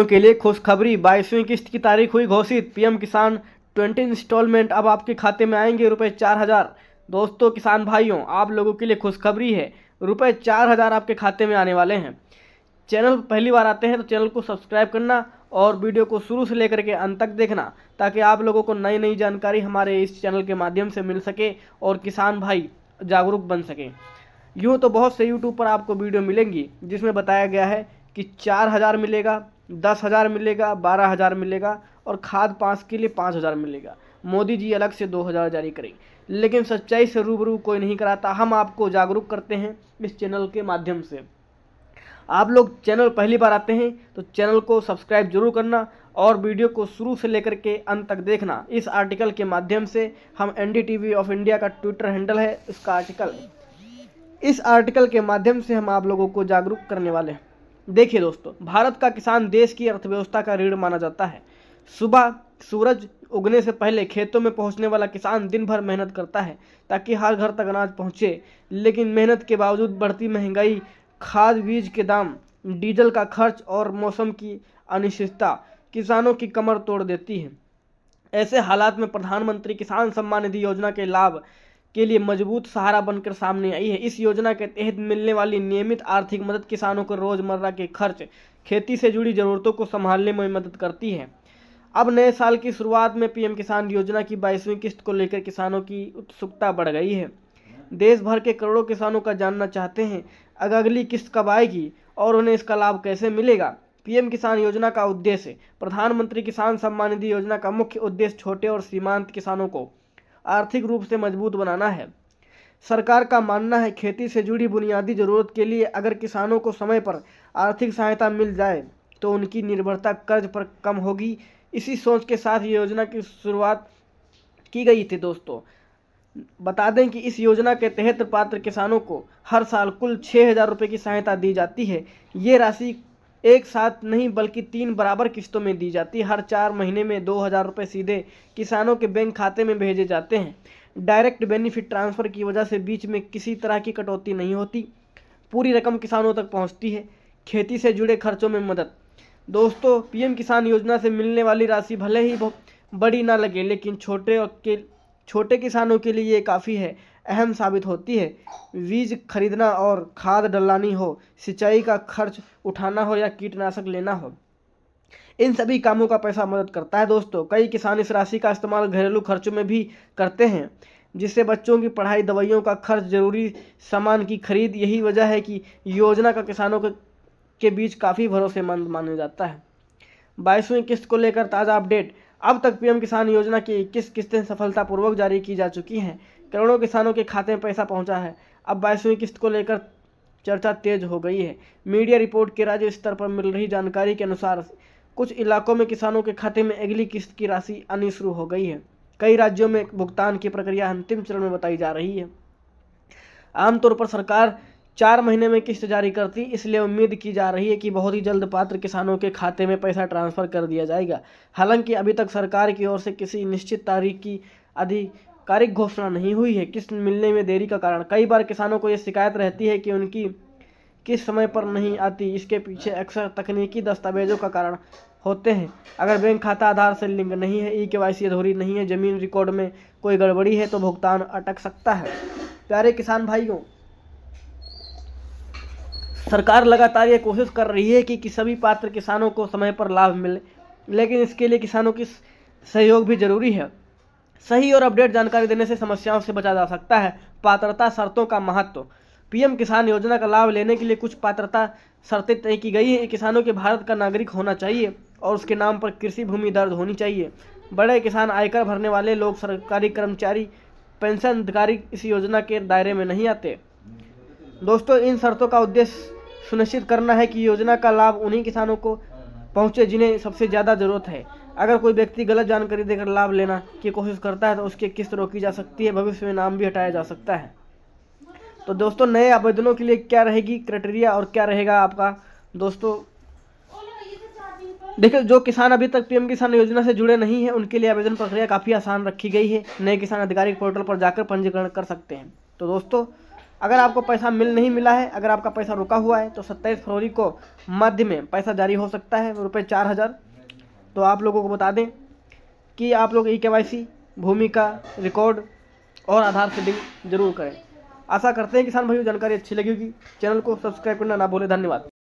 के लिए खुशखबरी, 22वीं किस्त की तारीख हुई घोषित। पीएम किसान 20 इंस्टॉलमेंट अब आपके खाते में आएंगे रुपए 4000। दोस्तों किसान भाइयों, आप लोगों के लिए खुशखबरी है, रुपए 4000 आपके खाते में आने वाले हैं। चैनल पहली बार आते हैं तो चैनल को सब्सक्राइब करना और वीडियो को शुरू से लेकर के अंत तक देखना, ताकि आप लोगों को नई नई जानकारी हमारे इस चैनल के माध्यम से मिल सके और किसान भाई जागरूक बन सके। यूँ तो बहुत से यूट्यूब पर आपको वीडियो मिलेंगी जिसमें बताया गया है कि 4000 मिलेगा, 10,000 मिलेगा, 12,000 मिलेगा और खाद 5 के लिए 5,000 मिलेगा। मोदी जी अलग से 2,000 जारी करेंगे, लेकिन सच्चाई से रूबरू कोई नहीं कराता। हम आपको जागरूक करते हैं इस चैनल के माध्यम से। आप लोग चैनल पहली बार आते हैं तो चैनल को सब्सक्राइब जरूर करना और वीडियो को शुरू से लेकर के अंत तक देखना। इस आर्टिकल के माध्यम से हम एनडीटीवी ऑफ इंडिया का ट्विटर हैंडल है, इसका आर्टिकल, इस आर्टिकल के माध्यम से हम आप लोगों को जागरूक करने वाले हैं। देखिए दोस्तों, भारत का किसान देश की अर्थव्यवस्था का रीढ़ माना जाता है। सुबह सूरज उगने से पहले खेतों में पहुंचने वाला किसान दिन भर मेहनत करता है ताकि हर घर तक अनाज पहुंचे, लेकिन मेहनत के बावजूद बढ़ती महंगाई, खाद बीज के दाम, डीजल का खर्च और मौसम की अनिश्चितता किसानों की कमर तोड़ देती है। ऐसे हालात में प्रधानमंत्री किसान सम्मान निधि योजना के लाभ के लिए मजबूत सहारा बनकर सामने आई है। इस योजना के तहत मिलने वाली नियमित आर्थिक मदद किसानों को रोजमर्रा के खर्च, खेती से जुड़ी जरूरतों को संभालने में मदद करती है। अब नए साल की शुरुआत में पीएम किसान योजना की 22वीं किस्त को लेकर किसानों की उत्सुकता बढ़ गई है। देश भर के करोड़ों किसानों का जानना चाहते हैं अगली किस्त कब आएगी और उन्हें इसका लाभ कैसे मिलेगा। पीएम किसान योजना का उद्देश्य, प्रधानमंत्री किसान सम्मान निधि योजना का मुख्य उद्देश्य छोटे और सीमांत किसानों को आर्थिक रूप से मजबूत बनाना है। सरकार का मानना है खेती से जुड़ी बुनियादी जरूरत के लिए अगर किसानों को समय पर आर्थिक सहायता मिल जाए तो उनकी निर्भरता कर्ज पर कम होगी। इसी सोच के साथ ये योजना की शुरुआत की गई थी। दोस्तों बता दें कि इस योजना के तहत पात्र किसानों को हर साल कुल 6,000 रुपये की सहायता दी जाती है। ये राशि एक साथ नहीं बल्कि 3 बराबर किस्तों में दी जाती है। हर 4 महीने में 2,000 रुपये सीधे किसानों के बैंक खाते में भेजे जाते हैं। डायरेक्ट बेनिफिट ट्रांसफ़र की वजह से बीच में किसी तरह की कटौती नहीं होती, पूरी रकम किसानों तक पहुंचती है। खेती से जुड़े खर्चों में मदद। दोस्तों पीएम किसान योजना से मिलने वाली राशि भले ही बड़ी ना लगे, लेकिन छोटे किसानों के लिए ये काफ़ी है, अहम साबित होती है। बीज खरीदना और खाद डलानी हो, सिंचाई का खर्च उठाना हो या कीटनाशक लेना हो, इन सभी कामों का पैसा मदद करता है। दोस्तों कई किसान इस राशि का इस्तेमाल घरेलू खर्चों में भी करते हैं, जिससे बच्चों की पढ़ाई, दवाइयों का खर्च, जरूरी सामान की खरीद। यही वजह है कि योजना का किसानों के बीच काफ़ी भरोसेमंद माना जाता है। 22वीं किस्त को लेकर ताज़ा अपडेट। अब तक पीएम किसान योजना की 21 किस्तें सफलतापूर्वक जारी की जा चुकी हैं। करोड़ों किसानों के खाते में पैसा पहुंचा है। अब 22वीं किस्त को लेकर चर्चा तेज हो गई है। मीडिया रिपोर्ट के राज्य स्तर पर मिल रही जानकारी के अनुसार कुछ इलाकों में किसानों के खाते में अगली किस्त की राशि आनी शुरू हो गई है। कई राज्यों में भुगतान की प्रक्रिया अंतिम चरण में बताई जा रही है। आमतौर पर सरकार 4 महीने में किस्त जारी करती, इसलिए उम्मीद की जा रही है कि बहुत ही जल्द पात्र किसानों के खाते में पैसा ट्रांसफ़र कर दिया जाएगा। हालांकि अभी तक सरकार की ओर से किसी निश्चित तारीख की आधिकारिक घोषणा नहीं हुई है। किस्त मिलने में देरी का कारण, कई बार किसानों को ये शिकायत रहती है कि उनकी किस्त समय पर नहीं आती। इसके पीछे अक्सर तकनीकी दस्तावेजों का कारण होते हैं। अगर बैंक खाता आधार से लिंक नहीं है, ई-केवाईसी अधूरी नहीं है, ज़मीन रिकॉर्ड में कोई गड़बड़ी है तो भुगतान अटक सकता है। प्यारे किसान भाइयों, सरकार लगातार ये कोशिश कर रही है कि सभी पात्र किसानों को समय पर लाभ मिले, लेकिन इसके लिए किसानों की सहयोग भी जरूरी है। सही और अपडेट जानकारी देने से समस्याओं से बचा जा सकता है। पात्रता शर्तों का महत्व। पीएम किसान योजना का लाभ लेने के लिए कुछ पात्रता शर्तें तय की गई है। किसानों के भारत का नागरिक होना चाहिए और उसके नाम पर कृषि भूमि दर्ज होनी चाहिए। बड़े किसान, आयकर भरने वाले लोग, सरकारी कर्मचारी, पेंशन अधिकारी इस योजना के दायरे में नहीं आते। दोस्तों इन शर्तों का उद्देश्य सुनिश्चित करना है कि योजना का लाभ उन्हीं किसानों को पहुंचे जिन्हें सबसे ज़्यादा ज़रूरत है। अगर कोई व्यक्ति गलत जानकारी देकर लाभ लेना की कोशिश करता है तो उसकी किस्त रोकी जा सकती है, भविष्य में नाम भी हटाया जा सकता है। तो दोस्तों नए आवेदनों के लिए क्या रहेगी क्राइटेरिया और क्या रहेगा आपका। दोस्तों देखिए, जो किसान अभी तक पीएम किसान योजना से जुड़े नहीं हैं उनके लिए आवेदन प्रक्रिया काफ़ी आसान रखी गई है। नए किसान आधिकारिक पोर्टल पर जाकर पंजीकरण कर सकते हैं। तो दोस्तों अगर आपको पैसा नहीं मिला है, अगर आपका पैसा रुका हुआ है, तो 27 फरवरी को मध्य में पैसा जारी हो सकता है, रुपये 4000। तो आप लोगों को बता दें कि आप लोग eKYC, भूमि का रिकॉर्ड और आधार से लिंक जरूर करें। आशा करते हैं किसान भाइयों जानकारी अच्छी लगी होगी। चैनल को सब्सक्राइब करना ना भूलें। धन्यवाद।